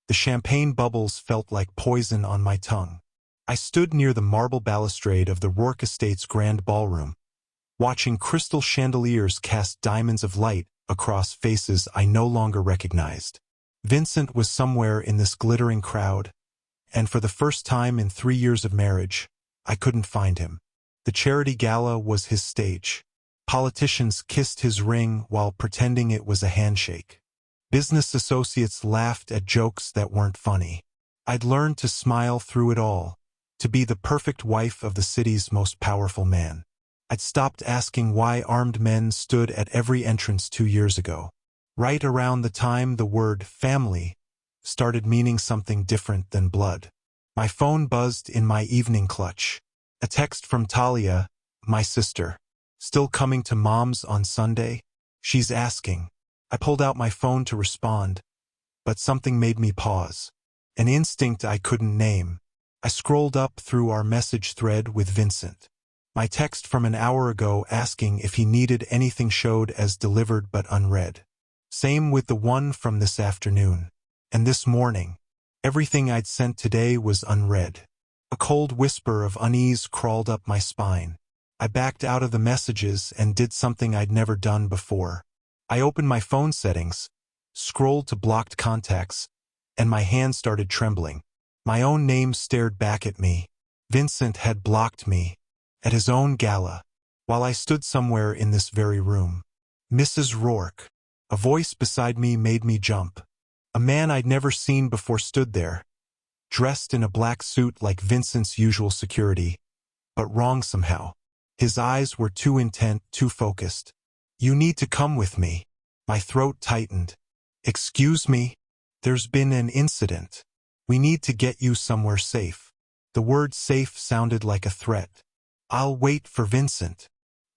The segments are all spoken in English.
The champagne bubbles felt like poison on my tongue. I stood near the marble balustrade of the Rourke Estate's grand ballroom, watching crystal chandeliers cast diamonds of light across faces I no longer recognized. Vincent was somewhere in this glittering crowd, and for the first time in 3 years of marriage, I couldn't find him. The charity gala was his stage. Politicians kissed his ring while pretending it was a handshake. Business associates laughed at jokes that weren't funny. I'd learned to smile through it all, to be the perfect wife of the city's most powerful man. I'd stopped asking why armed men stood at every entrance 2 years ago. Right around the time the word family started meaning something different than blood. My phone buzzed in my evening clutch. A text from Talia, my sister. Still coming to Mom's on Sunday? She's asking. I pulled out my phone to respond, but something made me pause. An instinct I couldn't name. I scrolled up through our message thread with Vincent. My text from an hour ago asking if he needed anything showed as delivered but unread. Same with the one from this afternoon. And this morning, everything I'd sent today was unread. A cold whisper of unease crawled up my spine. I backed out of the messages and did something I'd never done before. I opened my phone settings, scrolled to blocked contacts, and my hand started trembling. My own name stared back at me. Vincent had blocked me, at his own gala, while I stood somewhere in this very room. Mrs. Rourke. A voice beside me made me jump. A man I'd never seen before stood there, dressed in a black suit like Vincent's usual security, but wrong somehow. His eyes were too intent, too focused. "You need to come with me." My throat tightened. "Excuse me? There's been an incident. We need to get you somewhere safe." The word safe sounded like a threat. "I'll wait for Vincent."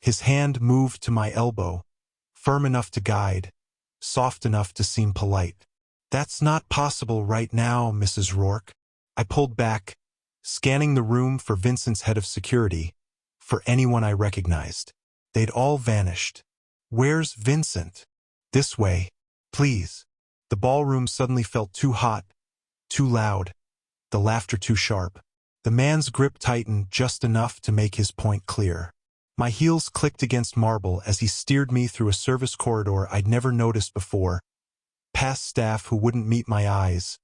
His hand moved to my elbow, firm enough to guide, soft enough to seem polite. "That's not possible right now, Mrs. Rourke." I pulled back, scanning the room for Vincent's head of security, for anyone I recognized. They'd all vanished. "Where's Vincent?" "This way, please." The ballroom suddenly felt too hot, too loud, the laughter too sharp. The man's grip tightened just enough to make his point clear. My heels clicked against marble as he steered me through a service corridor I'd never noticed before, past staff who wouldn't meet my eyes,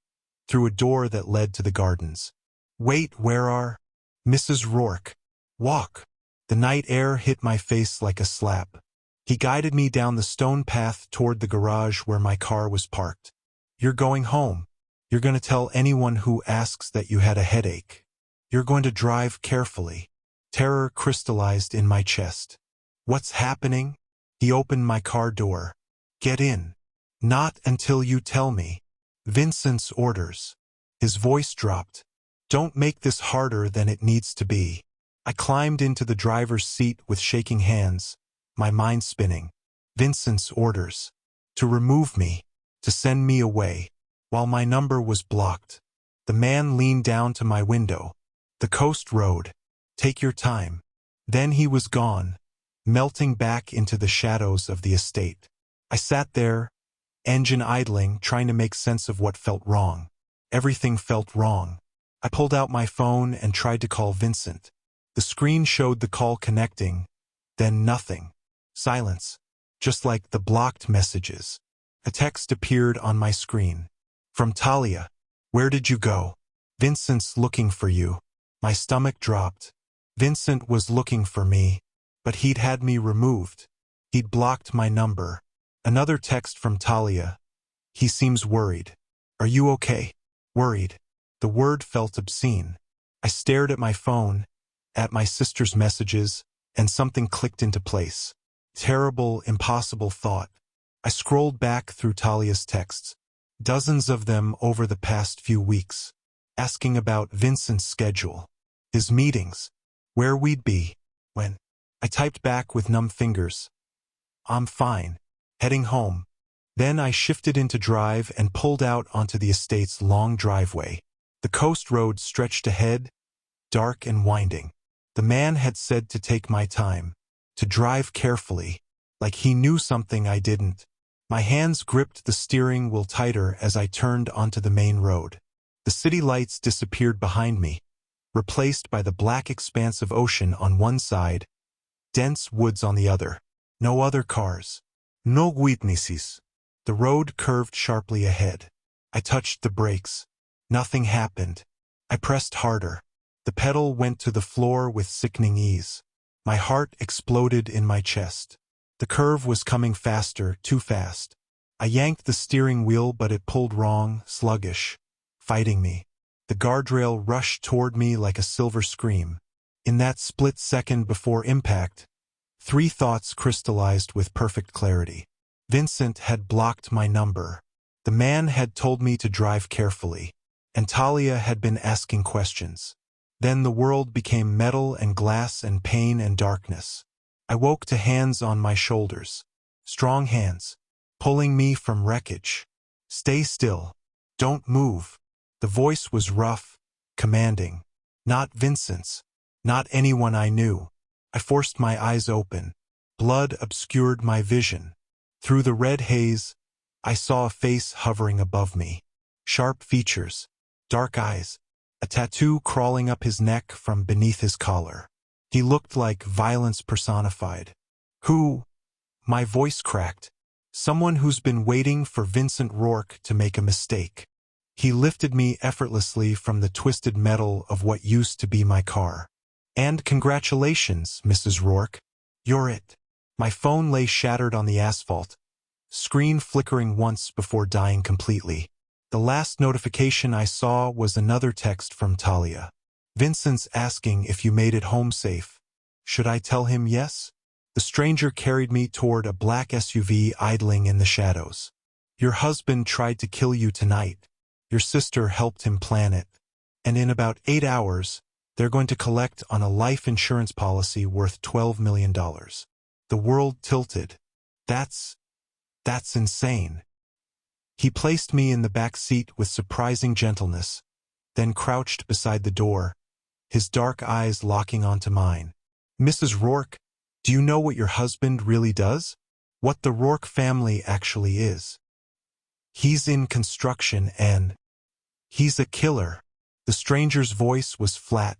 through a door that led to the gardens. "Wait, where are—" "Mrs. Rourke. Walk." The night air hit my face like a slap. He guided me down the stone path toward the garage where my car was parked. "You're going home. You're going to tell anyone who asks that you had a headache. You're going to drive carefully." Terror crystallized in my chest. "What's happening?" He opened my car door. "Get in." "Not until you tell me." "Vincent's orders." His voice dropped. "Don't make this harder than it needs to be." I climbed into the driver's seat with shaking hands, my mind spinning. Vincent's orders. To remove me. To send me away. While my number was blocked. The man leaned down to my window. "The coast road. Take your time." Then he was gone, melting back into the shadows of the estate. I sat there, engine idling, trying to make sense of what felt wrong. Everything felt wrong. I pulled out my phone and tried to call Vincent. The screen showed the call connecting, then nothing. Silence. Just like the blocked messages. A text appeared on my screen. From Talia. "Where did you go?" "Vincent's looking for you." My stomach dropped. Vincent was looking for me, but he'd had me removed. He'd blocked my number. Another text from Talia. "He seems worried." "Are you okay?" "Worried." The word felt obscene. I stared at my phone, at my sister's messages, and something clicked into place. Terrible, impossible thought. I scrolled back through Talia's texts, dozens of them over the past few weeks, asking about Vincent's schedule, his meetings, where we'd be, when. I typed back with numb fingers. "I'm fine. Heading home." Then I shifted into drive and pulled out onto the estate's long driveway. The coast road stretched ahead, dark and winding. The man had said to take my time, to drive carefully, like he knew something I didn't. My hands gripped the steering wheel tighter as I turned onto the main road. The city lights disappeared behind me, replaced by the black expanse of ocean on one side, dense woods on the other. No other cars. No witnesses. The road curved sharply ahead. I touched the brakes. Nothing happened. I pressed harder. The pedal went to the floor with sickening ease. My heart exploded in my chest. The curve was coming faster, too fast. I yanked the steering wheel, but it pulled wrong, sluggish, fighting me. The guardrail rushed toward me like a silver scream. In that split second before impact, 3 thoughts crystallized with perfect clarity. Vincent had blocked my number. The man had told me to drive carefully. And Talia had been asking questions. Then the world became metal and glass and pain and darkness. I woke to hands on my shoulders. Strong hands, pulling me from wreckage. Stay still. Don't move. The voice was rough, commanding. Not Vincent's. Not anyone I knew. I forced my eyes open. Blood obscured my vision. Through the red haze, I saw a face hovering above me. Sharp features, dark eyes, a tattoo crawling up his neck from beneath his collar. He looked like violence personified. Who? My voice cracked. Someone who's been waiting for Vincent Rourke to make a mistake. He lifted me effortlessly from the twisted metal of what used to be my car. And congratulations, Mrs. Rourke. You're it. My phone lay shattered on the asphalt, screen flickering once before dying completely. The last notification I saw was another text from Talia. Vincent's asking if you made it home safe. Should I tell him yes? The stranger carried me toward a black SUV idling in the shadows. Your husband tried to kill you tonight. Your sister helped him plan it. And in about 8 hours, they're going to collect on a life insurance policy worth $12 million. The world tilted. That's insane. He placed me in the back seat with surprising gentleness, then crouched beside the door, his dark eyes locking onto mine. Mrs. Rourke, do you know what your husband really does? What the Rourke family actually is? He's in construction and he's a killer. The stranger's voice was flat,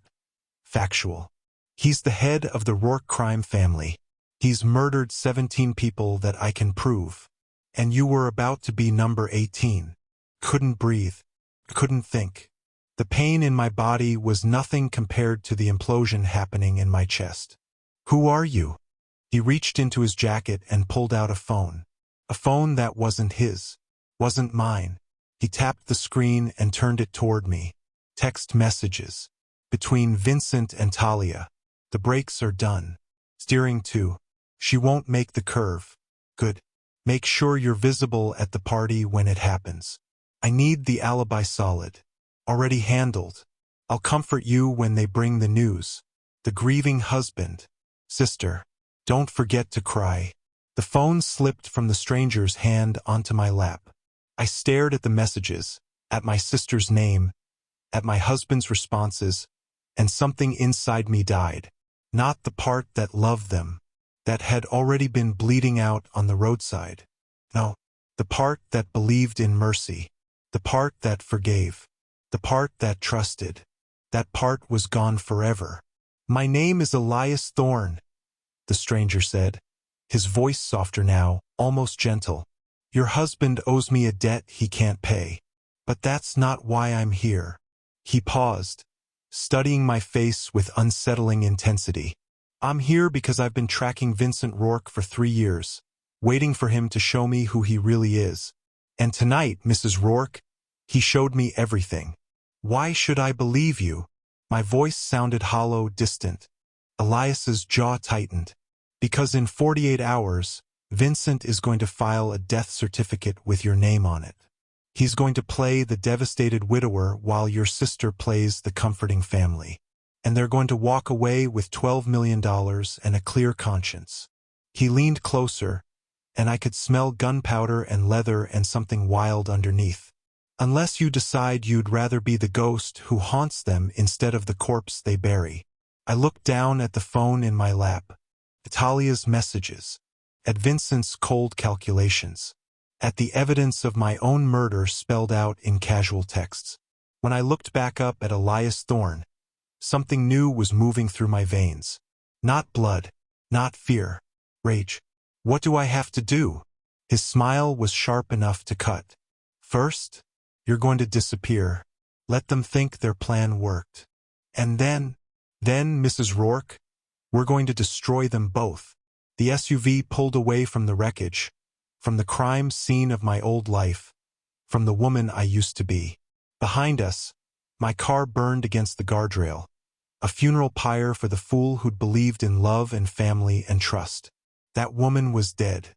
factual. He's the head of the Rourke crime family. He's murdered 17 people that I can prove. And you were about to be number 18. Couldn't breathe. Couldn't think. The pain in my body was nothing compared to the implosion happening in my chest. Who are you? He reached into his jacket and pulled out a phone. A phone that wasn't his. Wasn't mine. He tapped the screen and turned it toward me. Text messages. Between Vincent and Talia. The brakes are done. Steering to. She won't make the curve. Good. Make sure you're visible at the party when it happens. I need the alibi solid. Already handled. I'll comfort you when they bring the news. The grieving husband. Sister. Don't forget to cry. The phone slipped from the stranger's hand onto my lap. I stared at the messages, at my sister's name, at my husband's responses, and something inside me died. Not the part that loved them, that had already been bleeding out on the roadside. No, the part that believed in mercy, the part that forgave, the part that trusted. That part was gone forever. My name is Elias Thorne, the stranger said, his voice softer now, almost gentle. Your husband owes me a debt he can't pay. But that's not why I'm here. He paused, studying my face with unsettling intensity. I'm here because I've been tracking Vincent Rourke for 3 years, waiting for him to show me who he really is. And tonight, Mrs. Rourke, he showed me everything. Why should I believe you? My voice sounded hollow, distant. Elias's jaw tightened. Because in 48 hours, Vincent is going to file a death certificate with your name on it. He's going to play the devastated widower while your sister plays the comforting family. And they're going to walk away with $12 million and a clear conscience. He leaned closer, and I could smell gunpowder and leather and something wild underneath. Unless you decide you'd rather be the ghost who haunts them instead of the corpse they bury. I looked down at the phone in my lap. Talia's messages. At Vincent's cold calculations. at the evidence of my own murder spelled out in casual texts. When I looked back up at Elias Thorne, something new was moving through my veins. Not blood, not fear, rage. What do I have to do? His smile was sharp enough to cut. First, you're going to disappear. Let them think their plan worked. And then, Mrs. Rourke, we're going to destroy them both. The SUV pulled away from the wreckage, from the crime scene of my old life, from the woman I used to be. Behind us, my car burned against the guardrail, a funeral pyre for the fool who'd believed in love and family and trust. That woman was dead,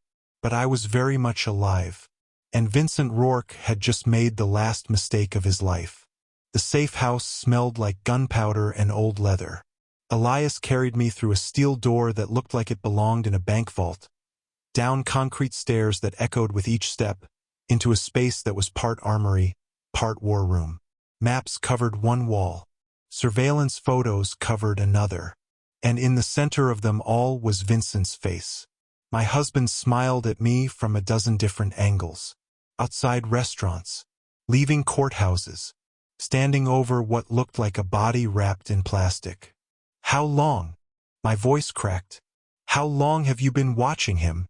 but I was very much alive, and Vincent Rourke had just made the last mistake of his life. The safe house smelled like gunpowder and old leather. Elias carried me through a steel door that looked like it belonged in a bank vault, down concrete stairs that echoed with each step, into a space that was part armory, part war room. Maps covered one wall. Surveillance photos covered another. And in the center of them all was Vincent's face. My husband smiled at me from a dozen different angles. Outside restaurants, leaving courthouses, standing over what looked like a body wrapped in plastic. How long? My voice cracked. How long have you been watching him?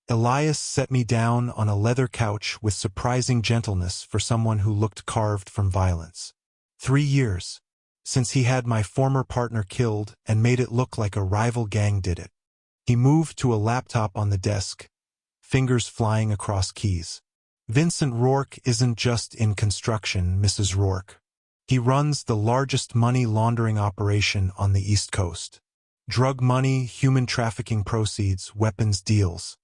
Elias set me down on a leather couch with surprising gentleness for someone who looked carved from violence. 3 years, since he had my former partner killed and made it look like a rival gang did it. He moved to a laptop on the desk, fingers flying across keys. Vincent Rourke isn't just in construction, Mrs. Rourke. He runs the largest money laundering operation on the East Coast. Drug money, human trafficking proceeds, weapons deals.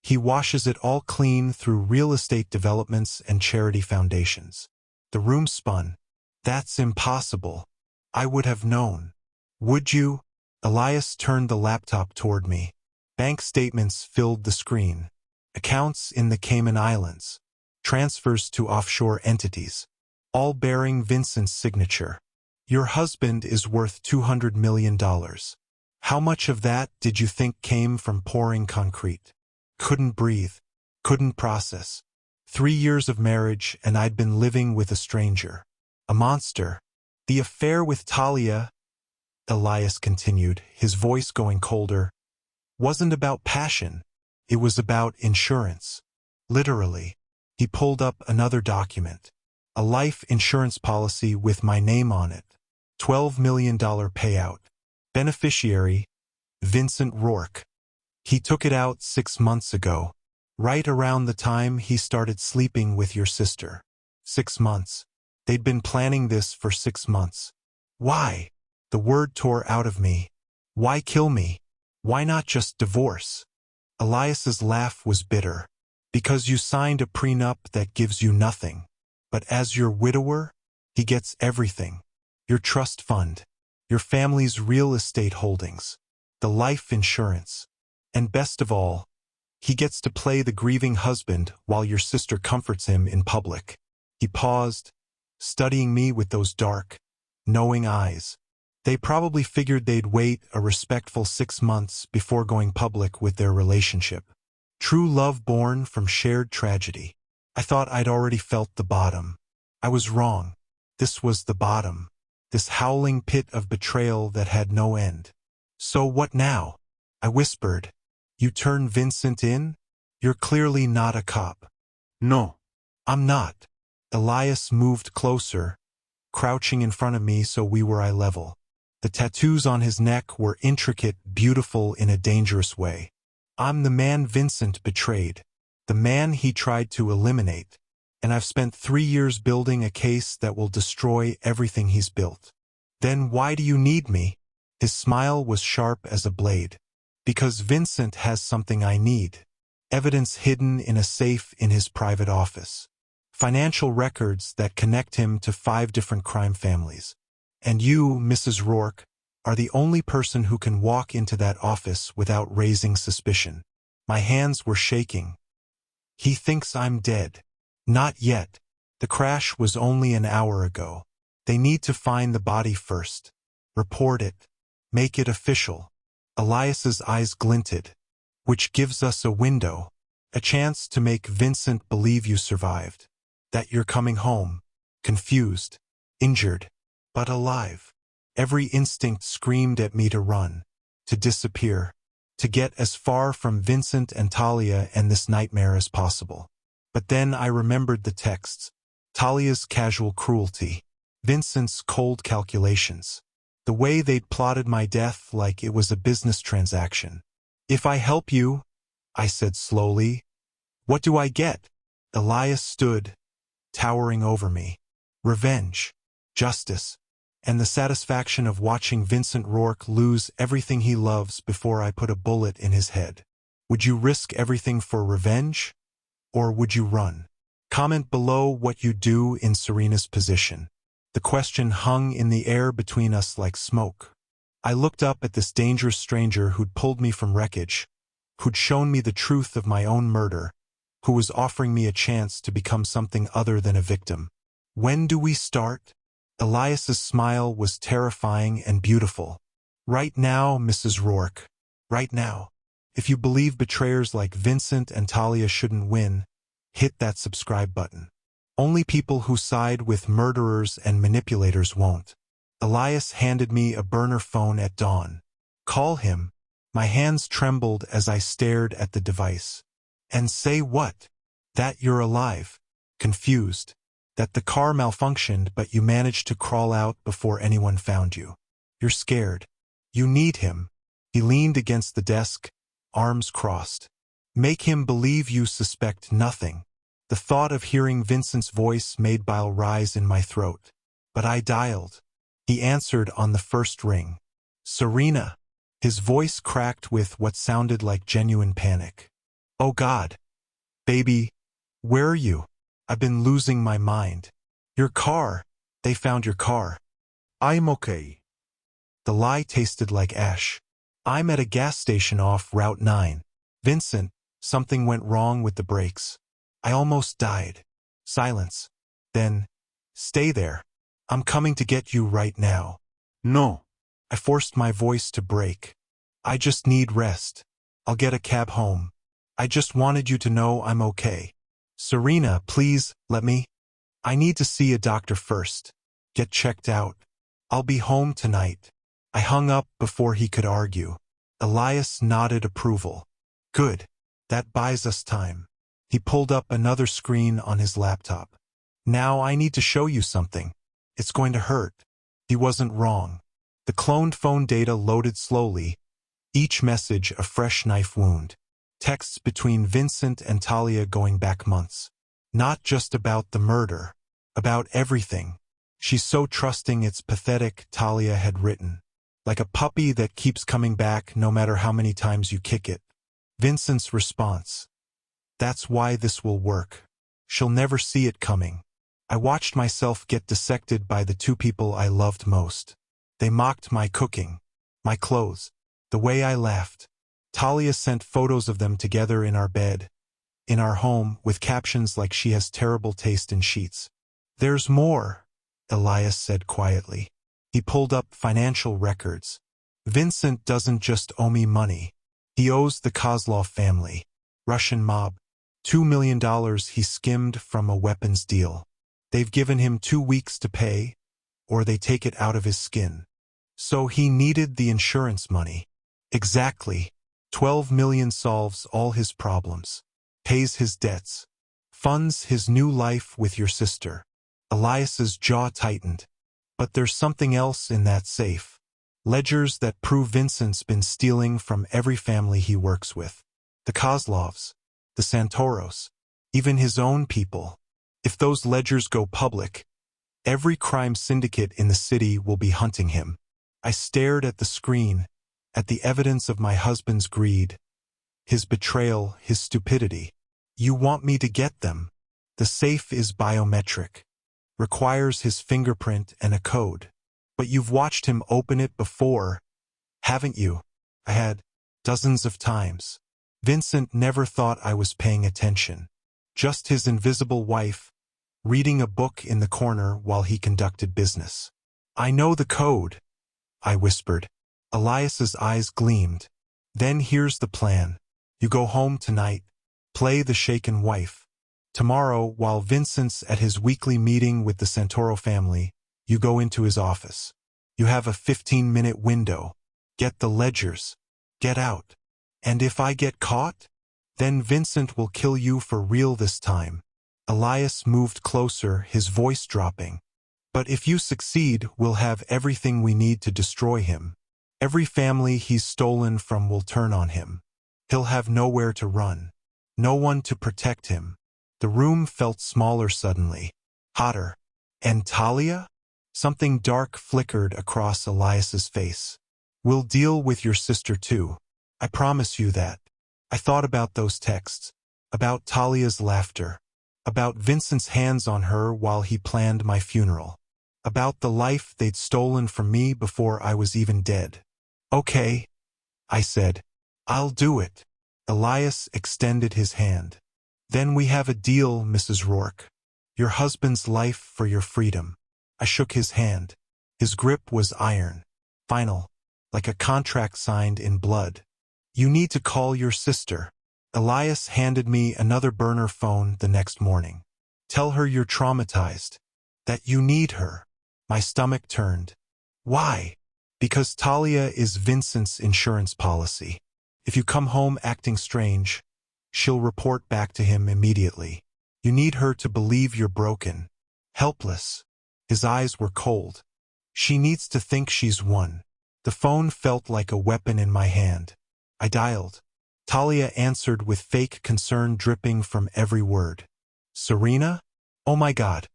He washes it all clean through real estate developments and charity foundations. The room spun. That's impossible. I would have known. Would you? Elias turned the laptop toward me. Bank statements filled the screen. Accounts in the Cayman Islands. Transfers to offshore entities. All bearing Vincent's signature. Your husband is worth $200 million. How much of that did you think came from pouring concrete? Couldn't breathe. Couldn't process. 3 years of marriage and I'd been living with a stranger. A monster. The affair with Talia, Elias continued, his voice going colder, wasn't about passion. It was about insurance. Literally. He pulled up another document. A life insurance policy with my name on it. $12 million payout. Beneficiary, Vincent Rourke. He took it out 6 months ago, right around the time he started sleeping with your sister. 6 months. They'd been planning this for 6 months. Why? The word tore out of me. Why kill me? Why not just divorce? Elias's laugh was bitter. Because you signed a prenup that gives you nothing. But as your widower, he gets everything. Your trust fund. Your family's real estate holdings. The life insurance. And best of all, he gets to play the grieving husband while your sister comforts him in public. He paused, studying me with those dark, knowing eyes. They probably figured they'd wait a respectful 6 months before going public with their relationship. True love born from shared tragedy. I thought I'd already felt the bottom. I was wrong. This was the bottom. This howling pit of betrayal that had no end. So what now? I whispered. You turn Vincent in? You're clearly not a cop. No, I'm not. Elias moved closer, crouching in front of me so we were eye level. The tattoos on his neck were intricate, beautiful in a dangerous way. I'm the man Vincent betrayed, the man he tried to eliminate, and I've spent 3 years building a case that will destroy everything he's built. Then why do you need me? His smile was sharp as a blade. Because Vincent has something I need. Evidence hidden in a safe in his private office. Financial records that connect him to 5 different crime families. And you, Mrs. Rourke, are the only person who can walk into that office without raising suspicion. My hands were shaking. He thinks I'm dead. Not yet. The crash was only an hour ago. They need to find the body first. Report it. Make it official. Elias's eyes glinted. Which gives us a window. A chance to make Vincent believe you survived. That you're coming home. Confused. Injured. But alive. Every instinct screamed at me to run. To disappear. To get as far from Vincent and Talia and this nightmare as possible. But then I remembered the texts. Talia's casual cruelty. Vincent's cold calculations. The way they'd plotted my death like it was a business transaction. If I help you, I said slowly, what do I get? Elias stood, towering over me. Revenge. Justice. And the satisfaction of watching Vincent Rourke lose everything he loves before I put a bullet in his head. Would you risk everything for revenge? Or would you run? Comment below what you'd do in Serena's position. The question hung in the air between us like smoke. I looked up at this dangerous stranger who'd pulled me from wreckage, who'd shown me the truth of my own murder, who was offering me a chance to become something other than a victim. When do we start? Elias's smile was terrifying and beautiful. Right now, Mrs. Rourke. Right now. If you believe betrayers like Vincent and Talia shouldn't win, hit that subscribe button. Only people who side with murderers and manipulators won't. Elias handed me a burner phone at dawn. Call him. My hands trembled as I stared at the device. And say what? That you're alive. Confused. That the car malfunctioned but you managed to crawl out before anyone found you. You're scared. You need him. He leaned against the desk, arms crossed. Make him believe you suspect nothing. The thought of hearing Vincent's voice made bile rise in my throat. But I dialed. He answered on the first ring. Serena. His voice cracked with what sounded like genuine panic. Oh God. Baby, where are you? I've been losing my mind. Your car. They found your car. I'm okay. The lie tasted like ash. I'm at a gas station off Route 9. Vincent, something went wrong with the brakes. I almost died. Silence. Then, stay there. I'm coming to get you right now. No. I forced my voice to break. I just need rest. I'll get a cab home. I just wanted you to know I'm okay. Serena, please, let me. I need to see a doctor first. Get checked out. I'll be home tonight. I hung up before he could argue. Elias nodded approval. Good. That buys us time. He pulled up another screen on his laptop. Now I need to show you something. It's going to hurt. He wasn't wrong. The cloned phone data loaded slowly, each message a fresh knife wound. Texts between Vincent and Talia going back months. Not just about the murder. About everything. She's so trusting it's pathetic, Talia had written. Like a puppy that keeps coming back no matter how many times you kick it. Vincent's response. That's why this will work. She'll never see it coming. I watched myself get dissected by the two people I loved most. They mocked my cooking, my clothes, the way I laughed. Talia sent photos of them together in our bed, in our home, with captions like she has terrible taste in sheets. There's more, Elias said quietly. He pulled up financial records. Vincent doesn't just owe me money. He owes the Kozlov family, Russian mob, $2 million he skimmed from a weapons deal. They've given him 2 weeks to pay, or they take it out of his skin. So he needed the insurance money. Exactly. 12 million solves all his problems, pays his debts, funds his new life with your sister. Elias's jaw tightened. But there's something else in that safe. Ledgers that prove Vincent's been stealing from every family he works with. The Kozlovs, the Santoros, even his own people. If those ledgers go public, every crime syndicate in the city will be hunting him. I stared at the screen, at the evidence of my husband's greed, his betrayal, his stupidity. You want me to get them? The safe is biometric. Requires his fingerprint and a code. But you've watched him open it before, haven't you? I had, dozens of times. Vincent never thought I was paying attention. Just his invisible wife, reading a book in the corner while he conducted business. I know the code, I whispered. Elias's eyes gleamed. Then here's the plan. You go home tonight, Play the shaken wife. Tomorrow, while Vincent's at his weekly meeting with the Santoro family, you go into his office. You have a 15-minute window. Get the ledgers. Get out. And if I get caught? Then Vincent will kill you for real this time. Elias moved closer, his voice dropping. But if you succeed, we'll have everything we need to destroy him. Every family he's stolen from will turn on him. He'll have nowhere to run. No one to protect him. The room felt smaller suddenly. Hotter. And Talia? Something dark flickered across Elias's face. We'll deal with your sister too. I promise you that. I thought about those texts. About Talia's laughter. About Vincent's hands on her while he planned my funeral. About the life they'd stolen from me before I was even dead. Okay, I said. I'll do it. Elias extended his hand. Then we have a deal, Mrs. Rourke. Your husband's life for your freedom. I shook his hand. His grip was iron. Final. Like a contract signed in blood. You need to call your sister. Elias handed me another burner phone the next morning. Tell her you're traumatized. That you need her. My stomach turned. Why? Because Talia is Vincent's insurance policy. If you come home acting strange, she'll report back to him immediately. You need her to believe you're broken. Helpless. His eyes were cold. She needs to think she's won. The phone felt like a weapon in my hand. I dialed. Talia answered with fake concern dripping from every word. Serena? Oh my God.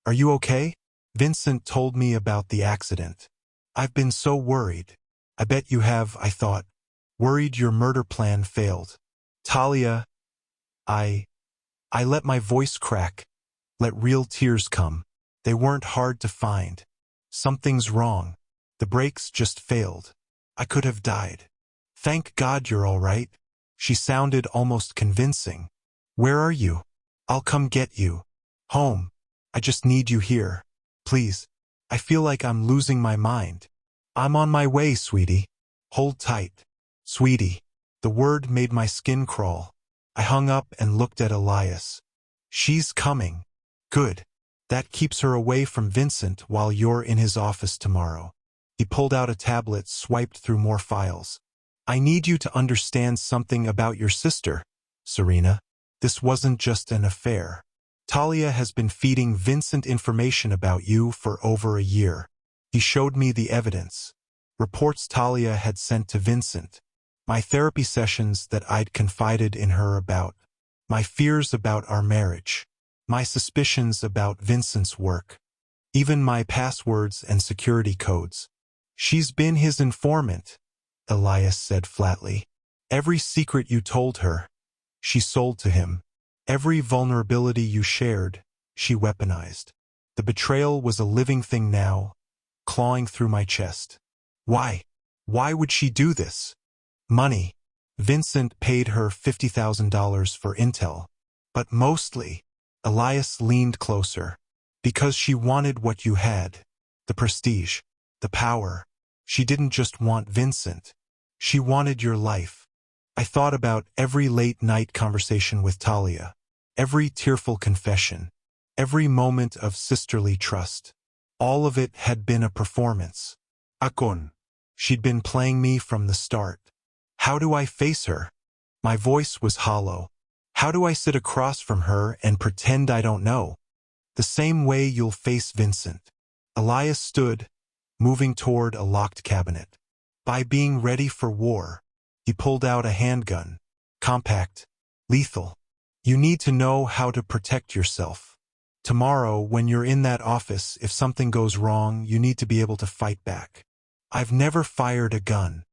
Are you okay? Vincent told me about the accident. I've been so worried. I bet you have, I thought. Worried your murder plan failed. Talia, I let my voice crack. Let real tears come. They weren't hard to find. Something's wrong. The brakes just failed. I could have died. Thank God you're all right. She sounded almost convincing. Where are you? I'll come get you. Home. I just need you here. Please. I feel like I'm losing my mind. I'm on my way, sweetie. Hold tight. Sweetie. The word made my skin crawl. I hung up and looked at Elias. She's coming. Good. That keeps her away from Vincent while you're in his office tomorrow. He pulled out a tablet, swiped through more files. I need you to understand something about your sister, Serena. This wasn't just an affair. Talia has been feeding Vincent information about you for over a year. He showed me the evidence. Reports Talia had sent to Vincent. My therapy sessions that I'd confided in her about. My fears about our marriage. My suspicions about Vincent's work. Even my passwords and security codes. She's been his informant, Elias said flatly. Every secret you told her, she sold to him. Every vulnerability you shared, she weaponized. The betrayal was a living thing now, clawing through my chest. Why? Why would she do this? Money. Vincent paid her $50,000 for intel. But mostly, Elias leaned closer. Because she wanted what you had. The prestige. The power. She didn't just want Vincent. She wanted your life. I thought about every late-night conversation with Talia. Every tearful confession. Every moment of sisterly trust. All of it had been a performance. Akon. She'd been playing me from the start. How do I face her? My voice was hollow. How do I sit across from her and pretend I don't know? The same way you'll face Vincent. Elias stood, moving toward a locked cabinet. By being ready for war. He pulled out a handgun. Compact. Lethal. You need to know how to protect yourself. Tomorrow, when you're in that office, if something goes wrong, you need to be able to fight back. I've never fired a gun.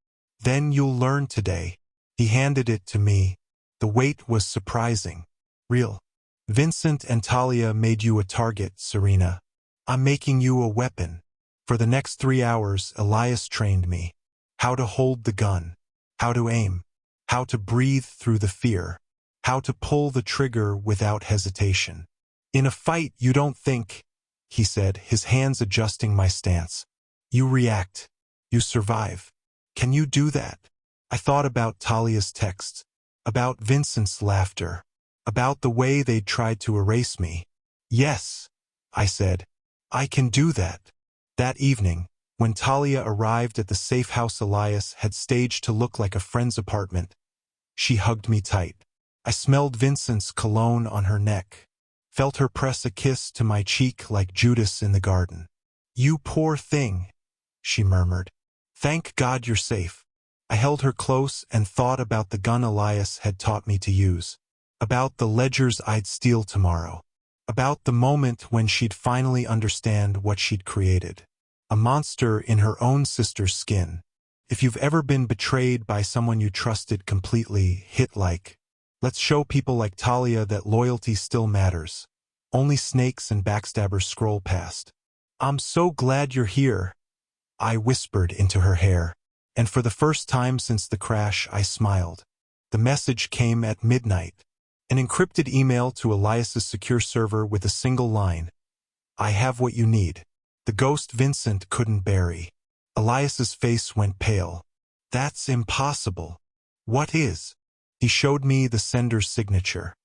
Then you'll learn today. He handed it to me. The weight was surprising. Real. Vincent and Talia made you a target, Serena. I'm making you a weapon. For the next 3 hours, Elias trained me. How to hold the gun. How to aim. How to breathe through the fear. How to pull the trigger without hesitation. In a fight, you don't think, he said, his hands adjusting my stance. You react. You survive. Can you do that? I thought about Talia's texts. About Vincent's laughter. About the way they'd tried to erase me. Yes, I said. I can do that. That evening, when Talia arrived at the safe house Elias had staged to look like a friend's apartment, she hugged me tight. I smelled Vincent's cologne on her neck, felt her press a kiss to my cheek like Judas in the garden. "You poor thing," she murmured. "Thank God you're safe." I held her close and thought about the gun Elias had taught me to use, about the ledgers I'd steal tomorrow, about the moment when she'd finally understand what she'd created. A monster in her own sister's skin. If you've ever been betrayed by someone you trusted completely, hit like. Let's show people like Talia that loyalty still matters. Only snakes and backstabbers scroll past. "I'm so glad you're here," I whispered into her hair. And for the first time since the crash, I smiled. The message came at midnight. An encrypted email to Elias's secure server with a single line. "I have what you need." The ghost Vincent couldn't bury. Elias's face went pale. "That's impossible." "What is?" He showed me the sender's signature.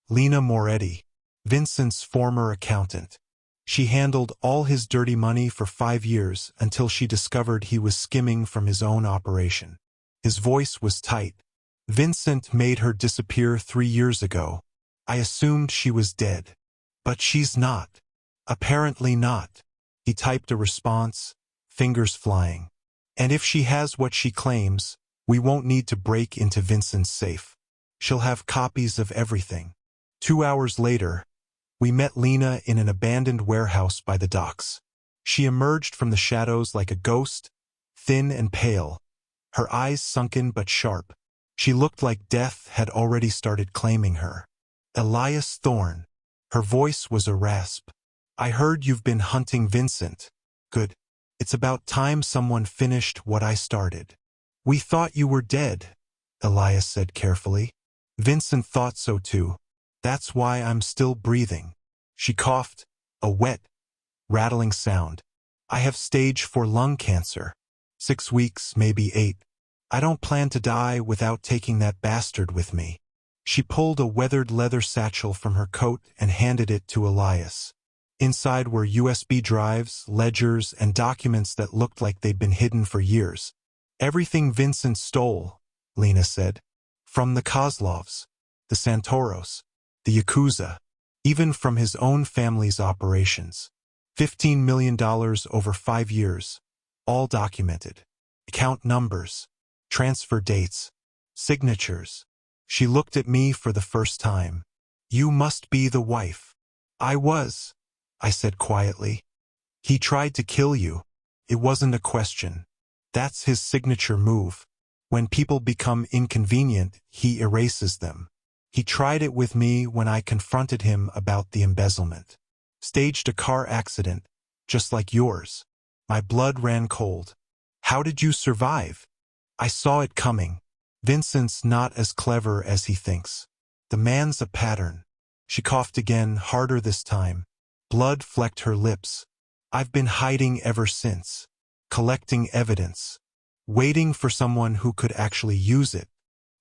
Lena Moretti, Vincent's former accountant. She handled all his dirty money for 5 years until she discovered he was skimming from his own operation. His voice was tight. "Vincent made her disappear 3 years ago. I assumed she was dead. But she's not. Apparently not." He typed a response, fingers flying. "And if she has what she claims, we won't need to break into Vincent's safe. She'll have copies of everything." 2 hours later, we met Lena in an abandoned warehouse by the docks. She emerged from the shadows like a ghost, thin and pale, her eyes sunken but sharp. She looked like death had already started claiming her. "Elias Thorne." Her voice was a rasp. "I heard you've been hunting Vincent." "Good. It's about time someone finished what I started." "We thought you were dead," Elias said carefully. "Vincent thought so too. That's why I'm still breathing." She coughed, a wet, rattling sound. "I have stage 4 lung cancer. 6 weeks, maybe 8. I don't plan to die without taking that bastard with me." She pulled a weathered leather satchel from her coat and handed it to Elias. Inside were USB drives, ledgers, and documents that looked like they'd been hidden for years. "Everything Vincent stole," Lena said. "From the Kozlovs, the Santoros, the Yakuza, even from his own family's operations. $15 million over 5 years, all documented. Account numbers, transfer dates, signatures." She looked at me for the first time. "You must be the wife." "I was," I said quietly. "He tried to kill you. It wasn't a question. That's his signature move. When people become inconvenient, he erases them. He tried it with me when I confronted him about the embezzlement. Staged a car accident, just like yours. My blood ran cold. How did you survive?" "I saw it coming. Vincent's not as clever as he thinks. The man's a pattern." She coughed again, harder this time. Blood flecked her lips. "I've been hiding ever since. Collecting evidence. Waiting for someone who could actually use it."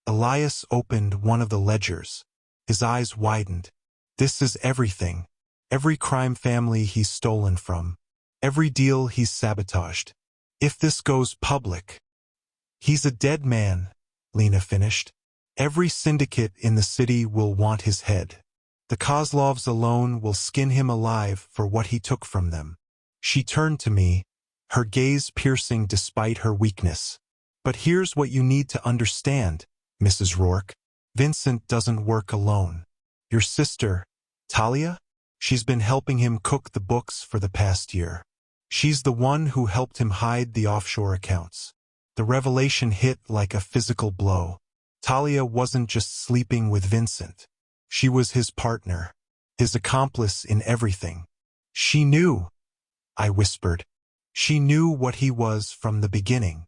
Elias opened one of the ledgers. His eyes widened. "This is everything. Every crime family he's stolen from. Every deal he's sabotaged. If this goes public..." "He's a dead man," Lena finished. "Every syndicate in the city will want his head. The Kozlovs alone will skin him alive for what he took from them." She turned to me, her gaze piercing despite her weakness. "But here's what you need to understand, Mrs. Rourke. Vincent doesn't work alone. Your sister, Talia? She's been helping him cook the books for the past year. She's the one who helped him hide the offshore accounts." The revelation hit like a physical blow. Talia wasn't just sleeping with Vincent. She was his partner, his accomplice in everything. "She knew," I whispered. "She knew what he was from the beginning.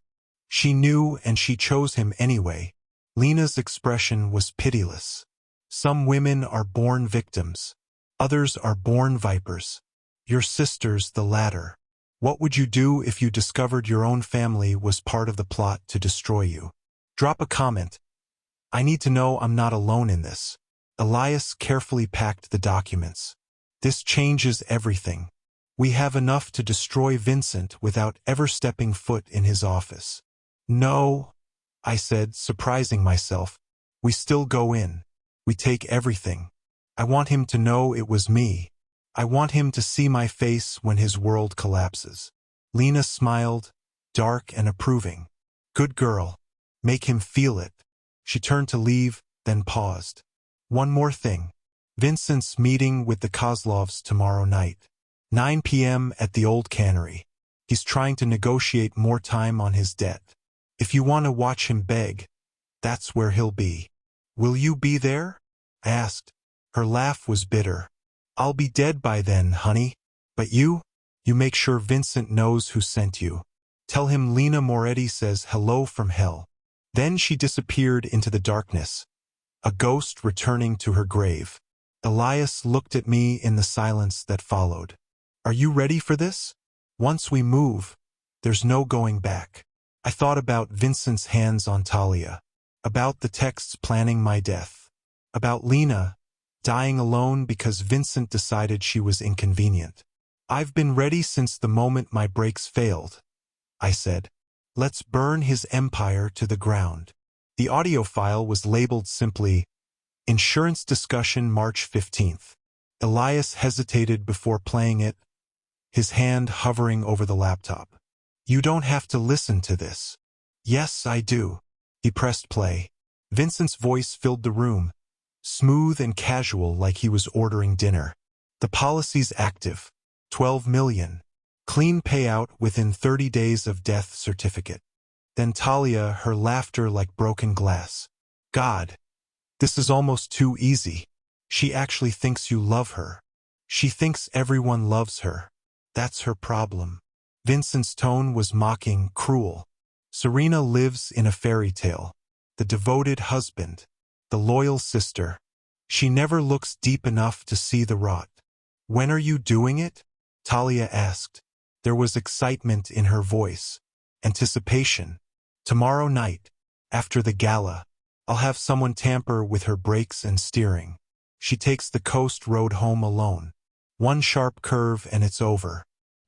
She knew, and she chose him anyway." Lena's expression was pitiless. "Some women are born victims. Others are born vipers. Your sister's the latter. What would you do if you discovered your own family was part of the plot to destroy you? Drop a comment. I need to know I'm not alone in this. Elias carefully packed the documents. This changes everything. We have enough to destroy Vincent without ever stepping foot in his office. No, I said, surprising myself. We still go in. We take everything. I want him to know it was me. I want him to see my face when his world collapses. Lena smiled, dark and approving. Good girl. Make him feel it. She turned to leave, then paused. One more thing. Vincent's meeting with the Kozlovs tomorrow night. 9 p.m. at the old cannery. He's trying to negotiate more time on his debt. If you want to watch him beg, that's where he'll be. Will you be there? I asked. Her laugh was bitter. I'll be dead by then, honey. But you make sure Vincent knows who sent you. Tell him Lena Moretti says hello from hell. Then she disappeared into the darkness, a ghost returning to her grave. Elias looked at me in the silence that followed. Are you ready for this? Once we move, there's no going back. I thought about Vincent's hands on Talia, about the texts planning my death, about Lena dying alone because Vincent decided she was inconvenient. I've been ready since the moment my brakes failed, I said. Let's burn his empire to the ground. The audio file was labeled simply, Insurance Discussion March 15th. Elias hesitated before playing it, his hand hovering over the laptop. You don't have to listen to this. Yes, I do. He pressed play. Vincent's voice filled the room, smooth and casual like he was ordering dinner. The policy's active. 12 million. Clean payout within 30 days of death certificate. Then Talia, her laughter like broken glass. God, this is almost too easy. She actually thinks you love her. She thinks everyone loves her. That's her problem. Vincent's tone was mocking, cruel. Serena lives in a fairy tale. The devoted husband, the loyal sister. She never looks deep enough to see the rot. When are you doing it? Talia asked. There was excitement in her voice. Anticipation. Tomorrow night, after the gala, I'll have someone tamper with her brakes and steering. She takes the coast road home alone. One sharp curve and it's over.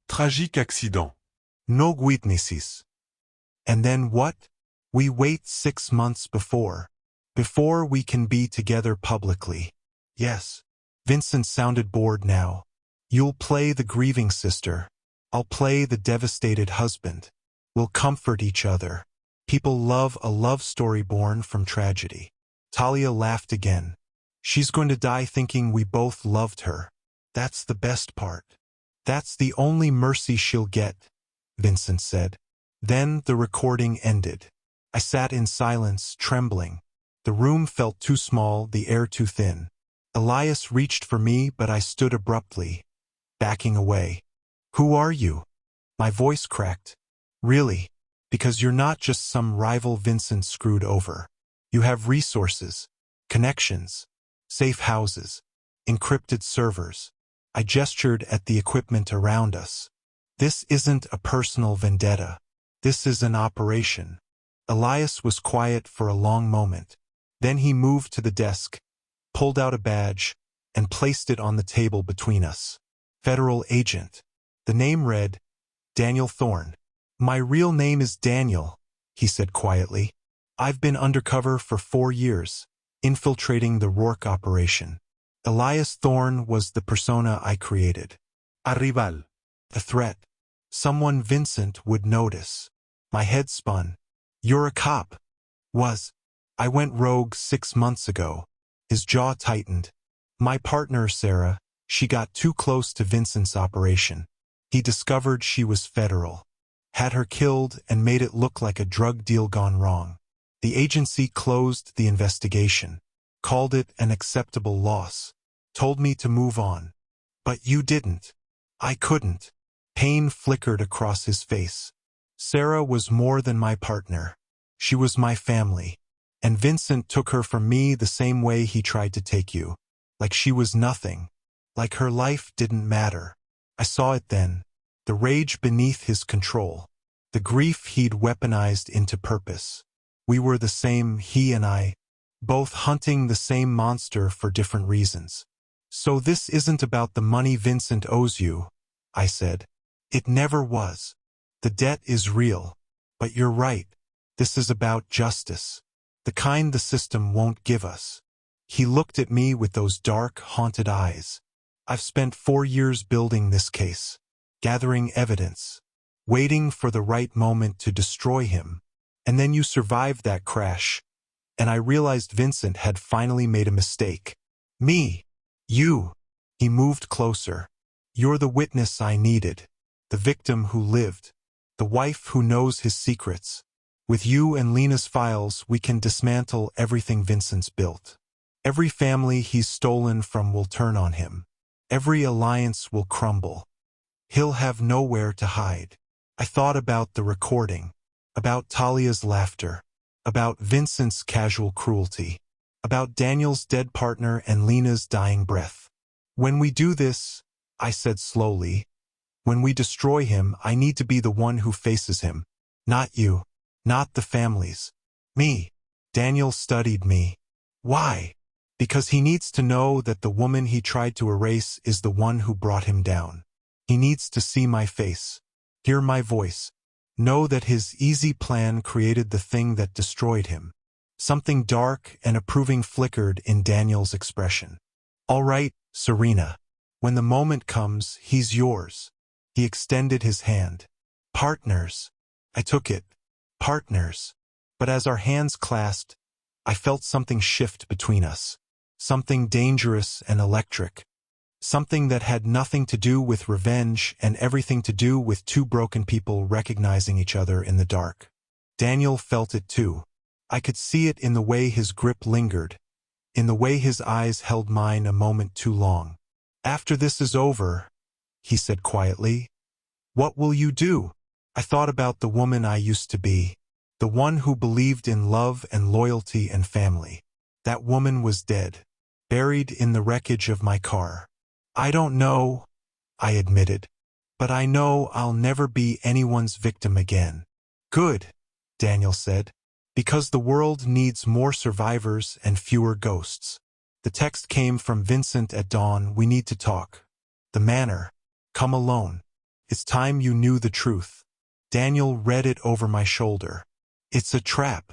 Tragique accident. No witnesses. And then what? We wait 6 months before we can be together publicly. Yes. Vincent sounded bored now. You'll play the grieving sister. I'll play the devastated husband. We'll comfort each other. People love a love story born from tragedy. Talia laughed again. She's going to die thinking we both loved her. That's the best part. That's the only mercy she'll get, Vincent said. Then the recording ended. I sat in silence, trembling. The room felt too small, the air too thin. Elias reached for me, but I stood abruptly, backing away. Who are you? My voice cracked. Really? Because you're not just some rival Vincent screwed over. You have resources, connections, safe houses, encrypted servers. I gestured at the equipment around us. This isn't a personal vendetta. This is an operation. Elias was quiet for a long moment. Then he moved to the desk, pulled out a badge, and placed it on the table between us. Federal agent. The name read, Daniel Thorne. My real name is Daniel, he said quietly. I've been undercover for 4 years, infiltrating the Rourke operation. Elias Thorne was the persona I created. A rival. A threat. Someone Vincent would notice. My head spun. You're a cop. Was. I went rogue 6 months ago. His jaw tightened. My partner, Sarah, she got too close to Vincent's operation. He discovered she was federal. Had her killed and made it look like a drug deal gone wrong. The agency closed the investigation, called it an acceptable loss, told me to move on. But you didn't. I couldn't. Pain flickered across his face. Sarah was more than my partner. She was my family. And Vincent took her from me the same way he tried to take you. Like she was nothing. Like her life didn't matter. I saw it then. The rage beneath his control. The grief he'd weaponized into purpose. We were the same, he and I. both hunting the same monster for different reasons. So this isn't about the money Vincent owes you, I said. It never was. The debt is real. But you're right. This is about justice. The kind the system won't give us. He looked at me with those dark, haunted eyes. I've spent 4 years building this case, gathering evidence, waiting for the right moment to destroy him. And then you survived that crash, and I realized Vincent had finally made a mistake. Me. You. He moved closer. You're the witness I needed, the victim who lived, the wife who knows his secrets. With you and Lena's files, we can dismantle everything Vincent's built. Every family he's stolen from will turn on him. Every alliance will crumble. He'll have nowhere to hide. I thought about the recording, about Talia's laughter, about Vincent's casual cruelty, about Daniel's dead partner and Lena's dying breath. When we do this, I said slowly, when we destroy him, I need to be the one who faces him. Not you. Not the families. Me. Daniel studied me. Why? Because he needs to know that the woman he tried to erase is the one who brought him down. He needs to see my face, hear my voice, know that his easy plan created the thing that destroyed him. Something dark and approving flickered in Daniel's expression. All right, Serena. When the moment comes, he's yours. He extended his hand. Partners. I took it. Partners. But as our hands clasped, I felt something shift between us. Something dangerous and electric. Something that had nothing to do with revenge and everything to do with two broken people recognizing each other in the dark. Daniel felt it too. I could see it in the way his grip lingered, in the way his eyes held mine a moment too long. After this is over, he said quietly, what will you do? I thought about the woman I used to be, the one who believed in love and loyalty and family. That woman was dead, buried in the wreckage of my car. I don't know, I admitted, but I know I'll never be anyone's victim again. Good, Daniel said, because the world needs more survivors and fewer ghosts. The text came from Vincent at dawn. We need to talk. The manor. Come alone. It's time you knew the truth. Daniel read it over my shoulder. It's a trap.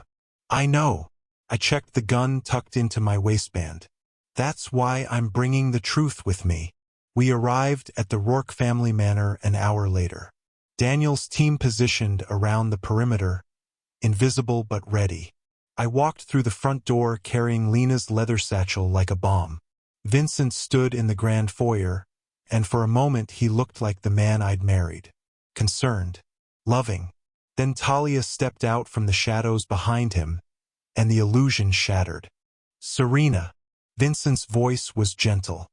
I know. I checked the gun tucked into my waistband. That's why I'm bringing the truth with me. We arrived at the Rourke family manor an hour later. Daniel's team positioned around the perimeter, invisible but ready. I walked through the front door carrying Lena's leather satchel like a bomb. Vincent stood in the grand foyer, and for a moment he looked like the man I'd married. Concerned. Loving. Then Talia stepped out from the shadows behind him, and the illusion shattered. Serena. Vincent's voice was gentle.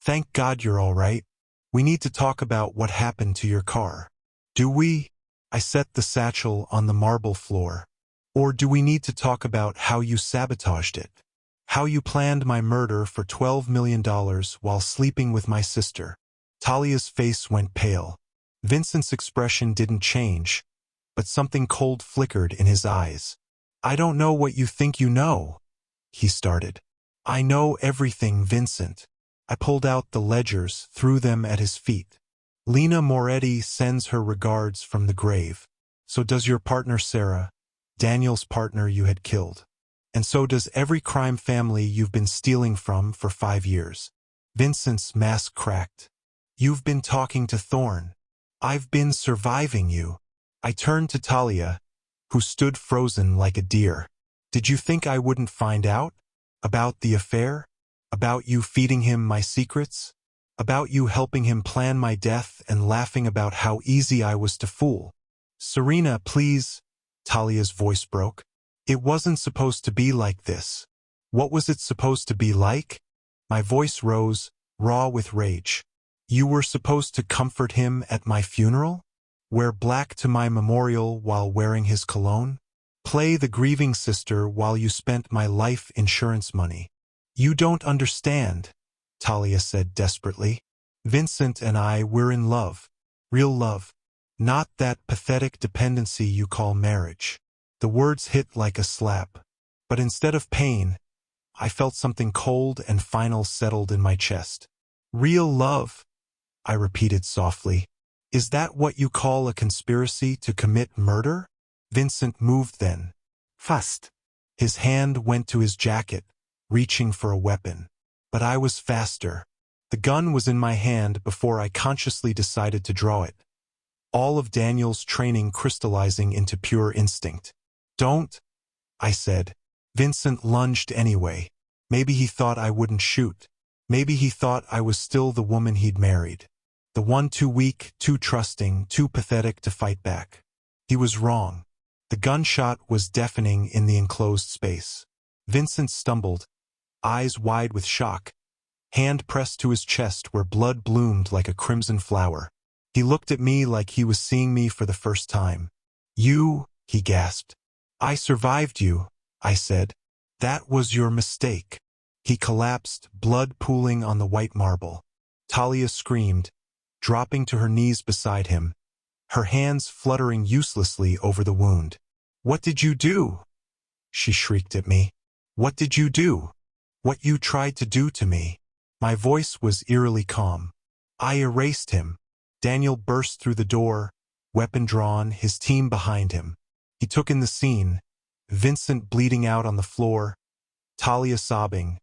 Thank God you're all right. We need to talk about what happened to your car. Do we? I set the satchel on the marble floor. Or do we need to talk about how you sabotaged it? How you planned my murder for $12 million while sleeping with my sister? Talia's face went pale. Vincent's expression didn't change, but something cold flickered in his eyes. I don't know what you think you know, he started. I know everything, Vincent. I pulled out the ledgers, threw them at his feet. Lena Moretti sends her regards from the grave. So does your partner Sarah, Daniel's partner you had killed. And so does every crime family you've been stealing from for 5 years. Vincent's mask cracked. You've been talking to Thorne. I've been surviving you. I turned to Talia, who stood frozen like a deer. Did you think I wouldn't find out? About the affair? About you feeding him my secrets? About you helping him plan my death and laughing about how easy I was to fool? Serena, please, Talia's voice broke. It wasn't supposed to be like this. What was it supposed to be like? My voice rose, raw with rage. You were supposed to comfort him at my funeral? Wear black to my memorial while wearing his cologne? Play the grieving sister while you spent my life insurance money? You don't understand, Talia said desperately. Vincent and I were in love. Real love. Not that pathetic dependency you call marriage. The words hit like a slap. But instead of pain, I felt something cold and final settled in my chest. Real love, I repeated softly. Is that what you call a conspiracy to commit murder? Vincent moved then. Fast. His hand went to his jacket, reaching for a weapon. But I was faster. The gun was in my hand before I consciously decided to draw it. All of Daniel's training crystallizing into pure instinct. Don't, I said. Vincent lunged anyway. Maybe he thought I wouldn't shoot. Maybe he thought I was still the woman he'd married. The one too weak, too trusting, too pathetic to fight back. He was wrong. The gunshot was deafening in the enclosed space. Vincent stumbled, eyes wide with shock, hand pressed to his chest where blood bloomed like a crimson flower. He looked at me like he was seeing me for the first time. You, he gasped. I survived you, I said. That was your mistake. He collapsed, blood pooling on the white marble. Talia screamed, dropping to her knees beside him, her hands fluttering uselessly over the wound. What did you do? She shrieked at me. What did you do? What you tried to do to me. My voice was eerily calm. I erased him. Daniel burst through the door, weapon drawn, his team behind him. He took in the scene, Vincent bleeding out on the floor, Talia sobbing,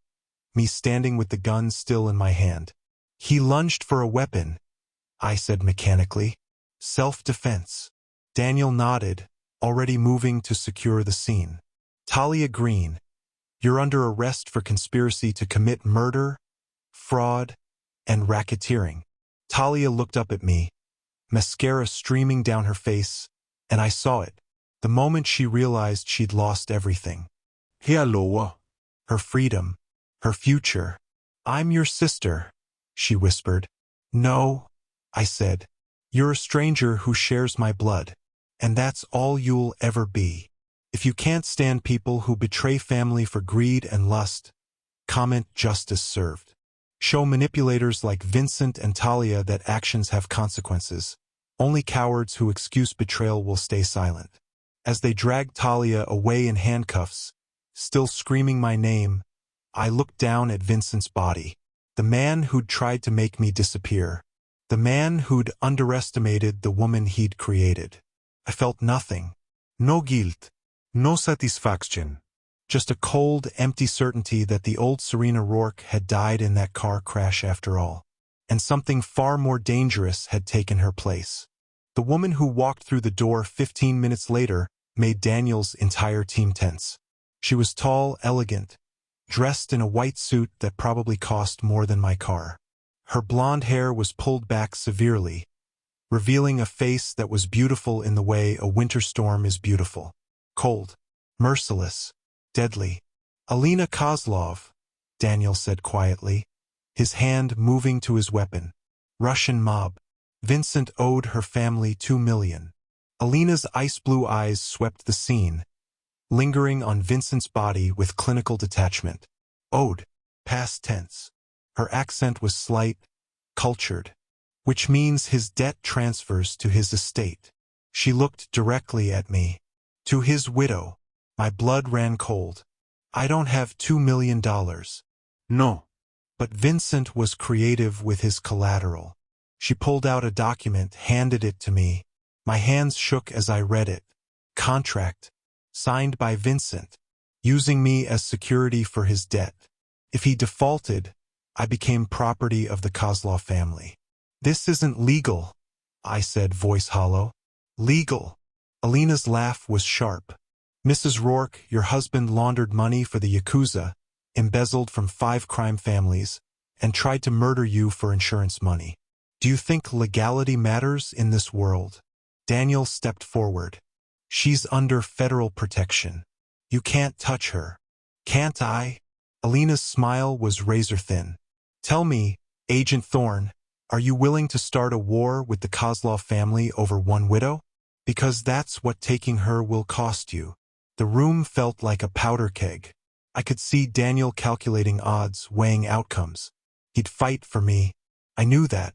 me standing with the gun still in my hand. He lunged for a weapon, I said mechanically. Self-defense. Daniel nodded, already moving to secure the scene. Talia Green, you're under arrest for conspiracy to commit murder, fraud, and racketeering. Talia looked up at me, mascara streaming down her face, and I saw it. The moment she realized she'd lost everything. Her lower. Her freedom, her future. I'm your sister, she whispered. No, I said. You're a stranger who shares my blood, and that's all you'll ever be. If you can't stand people who betray family for greed and lust, comment justice served. Show manipulators like Vincent and Talia that actions have consequences. Only cowards who excuse betrayal will stay silent. As they dragged Talia away in handcuffs, still screaming my name, I looked down at Vincent's body. The man who'd tried to make me disappear. The man who'd underestimated the woman he'd created. I felt nothing. No guilt. No satisfaction. Just a cold, empty certainty that the old Serena Rourke had died in that car crash after all. And something far more dangerous had taken her place. The woman who walked through the door 15 minutes later made Daniel's entire team tense. She was tall, elegant, dressed in a white suit that probably cost more than my car. Her blonde hair was pulled back severely, revealing a face that was beautiful in the way a winter storm is beautiful. Cold, merciless, deadly. Alina Kozlov, Daniel said quietly, his hand moving to his weapon. Russian mob. Vincent owed her family $2 million. Alina's ice-blue eyes swept the scene, lingering on Vincent's body with clinical detachment. Owed, past tense. Her accent was slight, cultured, which means his debt transfers to his estate. She looked directly at me. To his widow. My blood ran cold. I don't have $2 million. No. But Vincent was creative with his collateral. She pulled out a document, handed it to me. My hands shook as I read it. Contract. Signed by Vincent. Using me as security for his debt. If he defaulted, I became property of the Kozlov family. This isn't legal, I said, voice hollow. Legal. Alina's laugh was sharp. Mrs. Rourke, your husband laundered money for the Yakuza, embezzled from 5 crime families, and tried to murder you for insurance money. Do you think legality matters in this world? Daniel stepped forward. She's under federal protection. You can't touch her. Can't I? Alina's smile was razor-thin. Tell me, Agent Thorne, are you willing to start a war with the Kozlov family over one widow? Because that's what taking her will cost you. The room felt like a powder keg. I could see Daniel calculating odds, weighing outcomes. He'd fight for me. I knew that.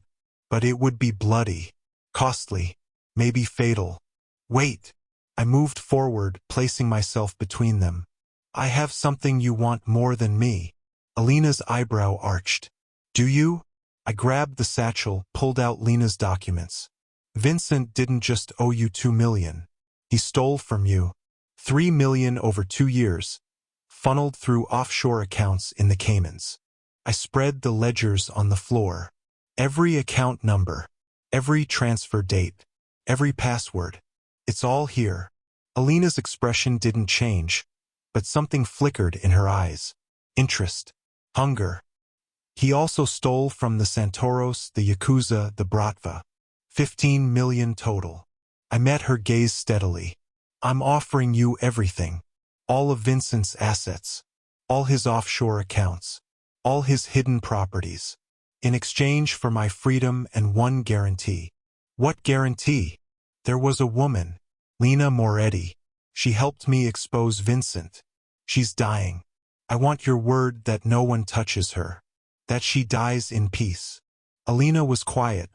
But it would be bloody, costly, maybe fatal. Wait. I moved forward, placing myself between them. I have something you want more than me. Alina's eyebrow arched. Do you? I grabbed the satchel, pulled out Lena's documents. Vincent didn't just owe you 2 million. He stole from you 3 million over 2 years, funneled through offshore accounts in the Caymans. I spread the ledgers on the floor. Every account number, every transfer date, every password. It's all here. Alina's expression didn't change, but something flickered in her eyes. Interest. Hunger. He also stole from the Santoros, the Yakuza, the Bratva. 15 million total. I met her gaze steadily. I'm offering you everything. All of Vincent's assets. All his offshore accounts. All his hidden properties. In exchange for my freedom and one guarantee. What guarantee? There was a woman, Lena Moretti. She helped me expose Vincent. She's dying. I want your word that no one touches her. That she dies in peace. Alina was quiet,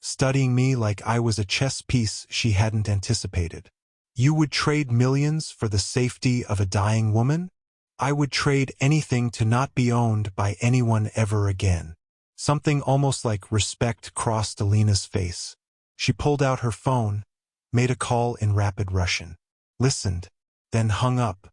studying me like I was a chess piece she hadn't anticipated. You would trade millions for the safety of a dying woman? I would trade anything to not be owned by anyone ever again. Something almost like respect crossed Alina's face. She pulled out her phone, made a call in rapid Russian, listened, then hung up.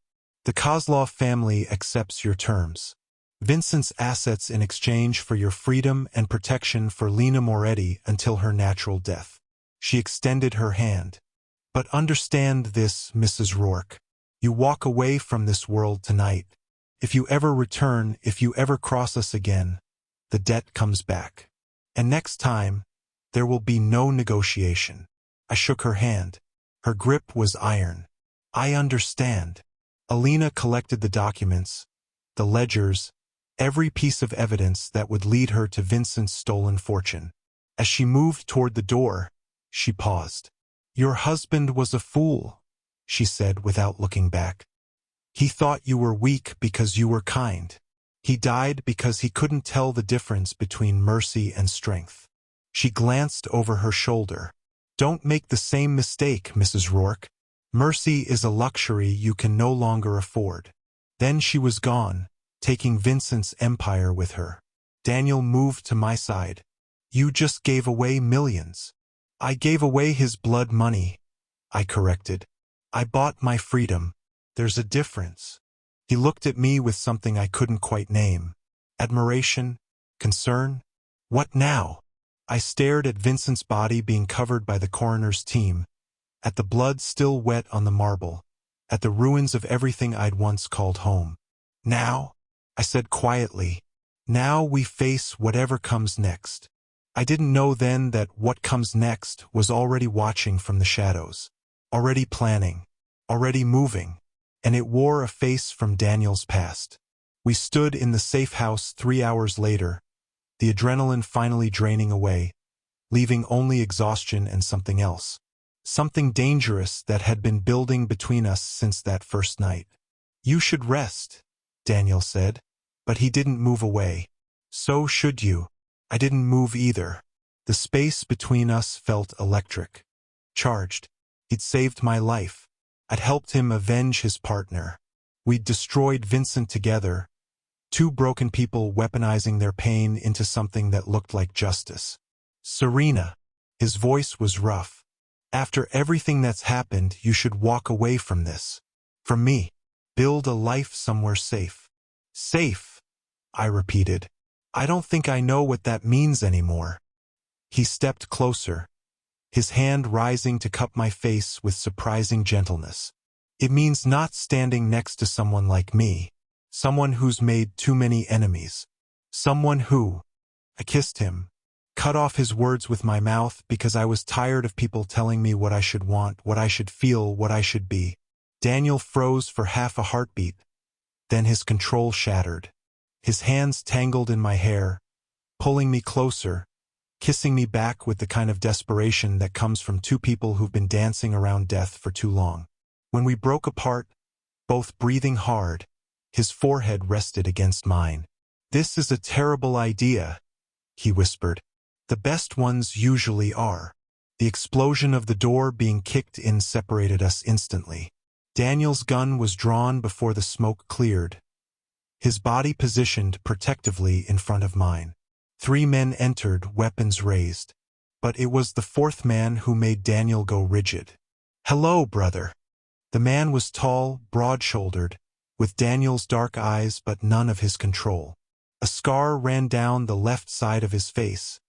The Kozlov family accepts your terms. Vincent's assets in exchange for your freedom and protection for Lena Moretti until her natural death. She extended her hand. But understand this, Mrs. Rourke. You walk away from this world tonight. If you ever return, if you ever cross us again, the debt comes back. And next time, there will be no negotiation. I shook her hand. Her grip was iron. I understand. Alina collected the documents, the ledgers, every piece of evidence that would lead her to Vincent's stolen fortune. As she moved toward the door, she paused. Your husband was a fool, she said without looking back. He thought you were weak because you were kind. He died because he couldn't tell the difference between mercy and strength. She glanced over her shoulder. Don't make the same mistake, Mrs. Rourke. Mercy is a luxury you can no longer afford. Then she was gone, taking Vincent's empire with her. Daniel moved to my side. You just gave away millions. I gave away his blood money, I corrected. I bought my freedom. There's a difference. He looked at me with something I couldn't quite name. Admiration? Concern? What now? I stared at Vincent's body being covered by the coroner's team, at the blood still wet on the marble, at the ruins of everything I'd once called home. Now, I said quietly, now we face whatever comes next. I didn't know then that what comes next was already watching from the shadows, already planning, already moving, and it wore a face from Daniel's past. We stood in the safe house 3 hours later, the adrenaline finally draining away, leaving only exhaustion and something else. Something dangerous that had been building between us since that first night. You should rest, Daniel said, but he didn't move away. So should you. I didn't move either. The space between us felt electric. Charged. He'd saved my life. I'd helped him avenge his partner. We'd destroyed Vincent together, two broken people weaponizing their pain into something that looked like justice. Serena. His voice was rough. After everything that's happened, you should walk away from this. From me. Build a life somewhere safe. Safe, I repeated. I don't think I know what that means anymore. He stepped closer, his hand rising to cup my face with surprising gentleness. It means not standing next to someone like me, someone who's made too many enemies, someone who... I kissed him, cut off his words with my mouth because I was tired of people telling me what I should want, what I should feel, what I should be. Daniel froze for half a heartbeat, then his control shattered. His hands tangled in my hair, pulling me closer, kissing me back with the kind of desperation that comes from two people who've been dancing around death for too long. When we broke apart, both breathing hard, his forehead rested against mine. This is a terrible idea, he whispered. The best ones usually are. The explosion of the door being kicked in separated us instantly. Daniel's gun was drawn before the smoke cleared, his body positioned protectively in front of mine. 3 men entered, weapons raised. But it was the 4th man who made Daniel go rigid. "Hello, brother." The man was tall, broad-shouldered, with Daniel's dark eyes but none of his control. A scar ran down the left side of his face,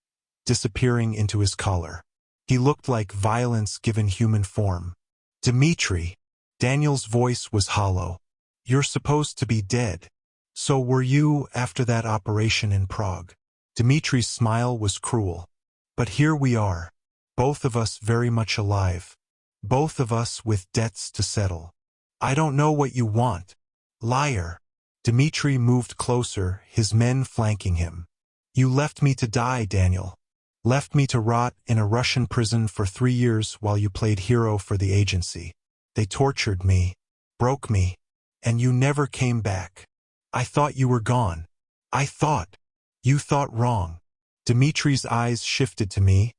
disappearing into his collar. He looked like violence given human form. "Dmitri." Daniel's voice was hollow. "You're supposed to be dead. So were you after that operation in Prague." Dmitri's smile was cruel. "But here we are, both of us very much alive, both of us with debts to settle. I don't know what you want, liar." Dmitri moved closer, his men flanking him. "You left me to die, Daniel. Left me to rot in a Russian prison for 3 years while you played hero for the agency. They tortured me, broke me, and you never came back. I thought you were gone. I thought. You thought wrong." Dmitri's eyes shifted to me,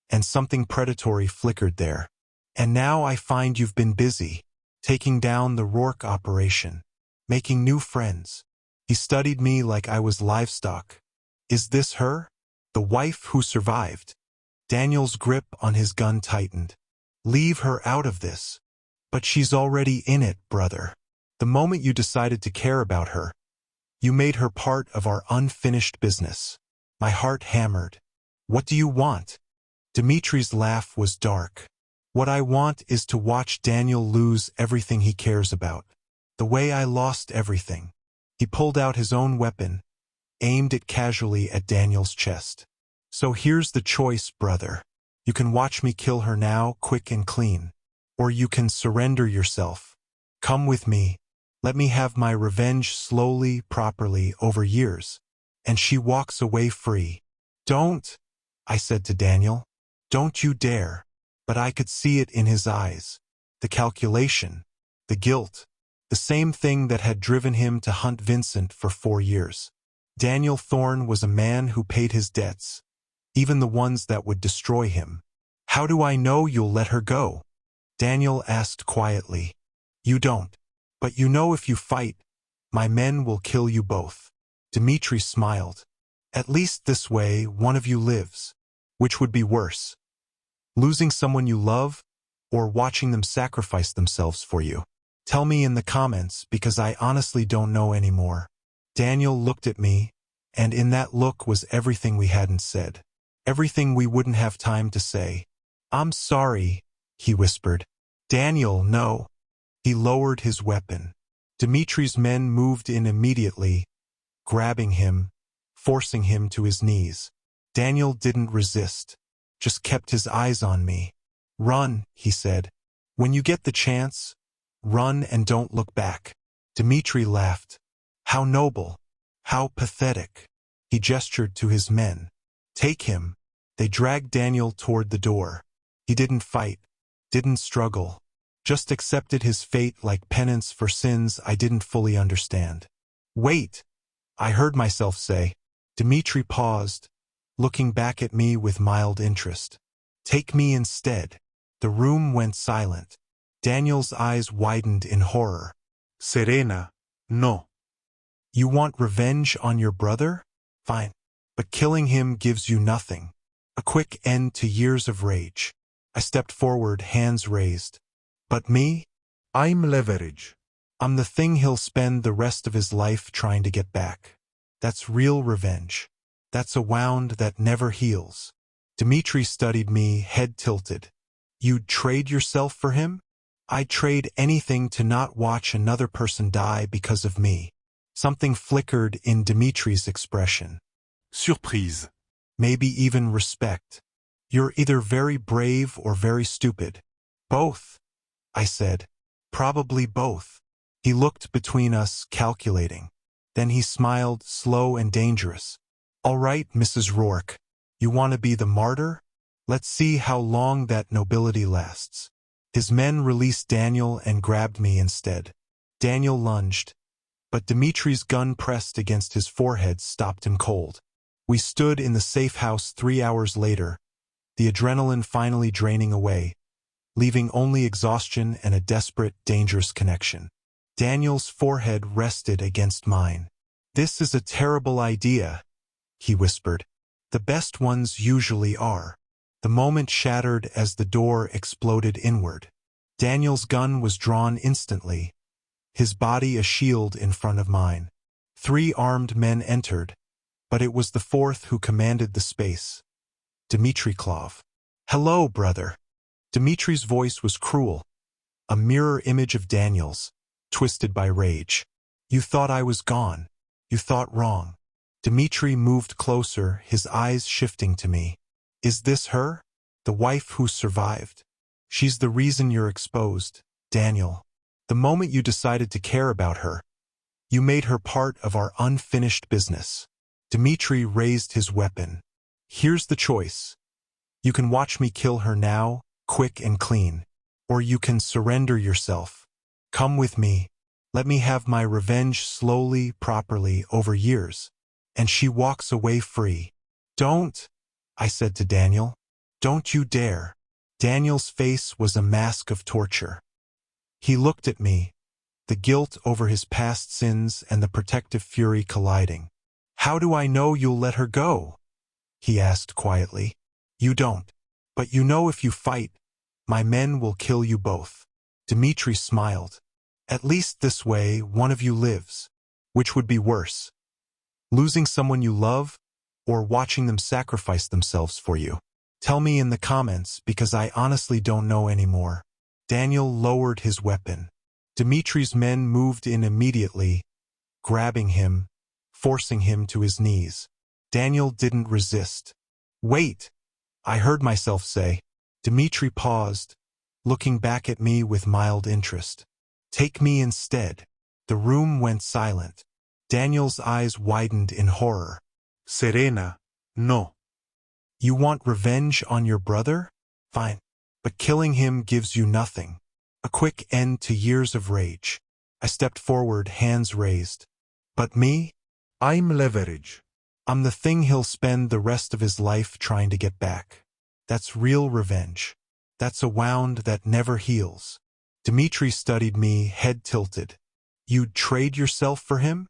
and something predatory flickered there. "And now I find you've been busy, taking down the Rourke operation, making new friends." He studied me like I was livestock. "Is this her? The wife who survived?" Daniel's grip on his gun tightened. "Leave her out of this." "But she's already in it, brother. The moment you decided to care about her, you made her part of our unfinished business." My heart hammered. "What do you want?" Dmitri's laugh was dark. "What I want is to watch Daniel lose everything he cares about. The way I lost everything." He pulled out his own weapon, aimed it casually at Daniel's chest. "So here's the choice, brother. You can watch me kill her now, quick and clean. Or you can surrender yourself. Come with me. Let me have my revenge slowly, properly, over years." And she walks away free. "Don't," I said to Daniel. "Don't you dare." But I could see it in his eyes. The calculation, the guilt, the same thing that had driven him to hunt Vincent for 4 years. Daniel Thorne was a man who paid his debts, even the ones that would destroy him. "How do I know you'll let her go?" Daniel asked quietly. "You don't. But you know if you fight, my men will kill you both." Dmitri smiled. "At least this way, one of you lives. Which would be worse? Losing someone you love, or watching them sacrifice themselves for you? Tell me in the comments, because I honestly don't know anymore." Daniel looked at me, and in that look was everything we hadn't said. Everything we wouldn't have time to say. "I'm sorry," he whispered. "Daniel, no." He lowered his weapon. Dmitri's men moved in immediately, grabbing him, forcing him to his knees. Daniel didn't resist, just kept his eyes on me. "Run," he said. "When you get the chance, run and don't look back." Dmitri laughed. "How noble, how pathetic." He gestured to his men. "Take him." They dragged Daniel toward the door. He didn't fight, didn't struggle, just accepted his fate like penance for sins I didn't fully understand. "Wait," I heard myself say. Dmitri paused, looking back at me with mild interest. "Take me instead." The room went silent. Daniel's eyes widened in horror. Serena, no. "You want revenge on your brother? Fine. But killing him gives you nothing. A quick end to years of rage." I stepped forward, hands raised. "But me? I'm leverage. I'm the thing he'll spend the rest of his life trying to get back. That's real revenge. That's a wound that never heals." Dmitri studied me, head tilted. "You'd trade yourself for him?" "I'd trade anything to not watch another person die because of me." Something flickered in Dmitri's expression. Surprise. Maybe even respect. "You're either very brave or very stupid." "Both," I said. "Probably both." He looked between us, calculating. Then he smiled, slow and dangerous. "All right, Mrs. Rourke. You want to be the martyr? Let's see how long that nobility lasts." His men released Daniel and grabbed me instead. Daniel lunged, but Dmitri's gun pressed against his forehead stopped him cold. We stood in the safe house 3 hours later, the adrenaline finally draining away, leaving only exhaustion and a desperate, dangerous connection. Daniel's forehead rested against mine. "This is a terrible idea," he whispered. "The best ones usually are." The moment shattered as the door exploded inward. Daniel's gun was drawn instantly, his body a shield in front of mine. 3 armed men entered, but it was the 4th who commanded the space. Dmitri. "Hello, brother." Dmitri's voice was cruel, a mirror image of Daniel's, twisted by rage. "You thought I was gone. You thought wrong." Dmitri moved closer, his eyes shifting to me. "Is this her? The wife who survived? She's the reason you're exposed, Daniel. The moment you decided to care about her, you made her part of our unfinished business." Dmitri raised his weapon. "Here's the choice. You can watch me kill her now, quick and clean. Or you can surrender yourself. Come with me. Let me have my revenge slowly, properly, over years." And she walks away free. "Don't," I said to Daniel. "Don't you dare." Daniel's face was a mask of torture. He looked at me, the guilt over his past sins and the protective fury colliding. "How do I know you'll let her go?" he asked quietly. "You don't. But you know if you fight, my men will kill you both." Dmitri smiled. "At least this way, one of you lives. Which would be worse? Losing someone you love, or watching them sacrifice themselves for you? Tell me in the comments, because I honestly don't know anymore." Daniel lowered his weapon. Dmitri's men moved in immediately, grabbing him, forcing him to his knees. Daniel didn't resist. "Wait," I heard myself say. Dmitri paused, looking back at me with mild interest. "Take me instead." The room went silent. Daniel's eyes widened in horror. Serena, no. "You want revenge on your brother? Fine. But killing him gives you nothing. A quick end to years of rage." I stepped forward, hands raised. "But me? I'm leverage. I'm the thing he'll spend the rest of his life trying to get back. That's real revenge. That's a wound that never heals." Dmitri studied me, head tilted. "You'd trade yourself for him?"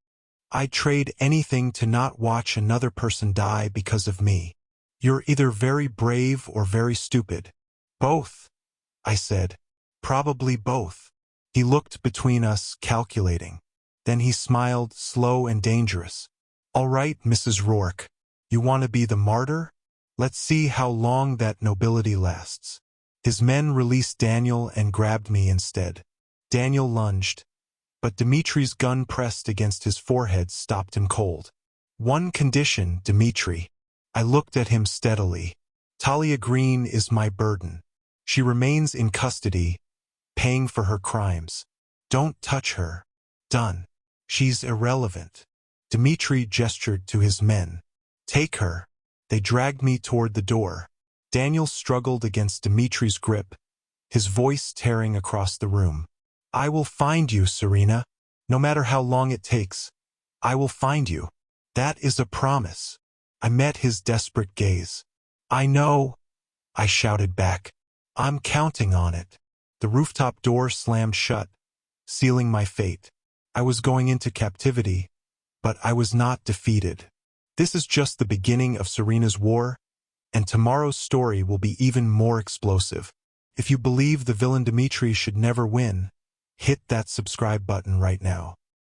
"I'd trade anything to not watch another person die because of me." "You're either very brave or very stupid." "Both," I said. "Probably both." He looked between us, calculating. Then he smiled, slow and dangerous. "All right, Mrs. Rourke. You want to be the martyr? Let's see how long that nobility lasts." His men released Daniel and grabbed me instead. Daniel lunged, but Dmitri's gun pressed against his forehead stopped him cold. "One condition, Dmitri." I looked at him steadily. "Talia Green is my burden. She remains in custody, paying for her crimes. Don't touch her. Done. She's irrelevant." Dmitri gestured to his men. "Take her." They dragged me toward the door. Daniel struggled against Dmitri's grip, his voice tearing across the room. "I will find you, Serena. No matter how long it takes, I will find you. That is a promise." I met his desperate gaze. "I know," I shouted back. "I'm counting on it." The rooftop door slammed shut, sealing my fate. I was going into captivity, but I was not defeated. This is just the beginning of Serena's war, and tomorrow's story will be even more explosive. If you believe the villain Dmitri should never win, hit that subscribe button right now.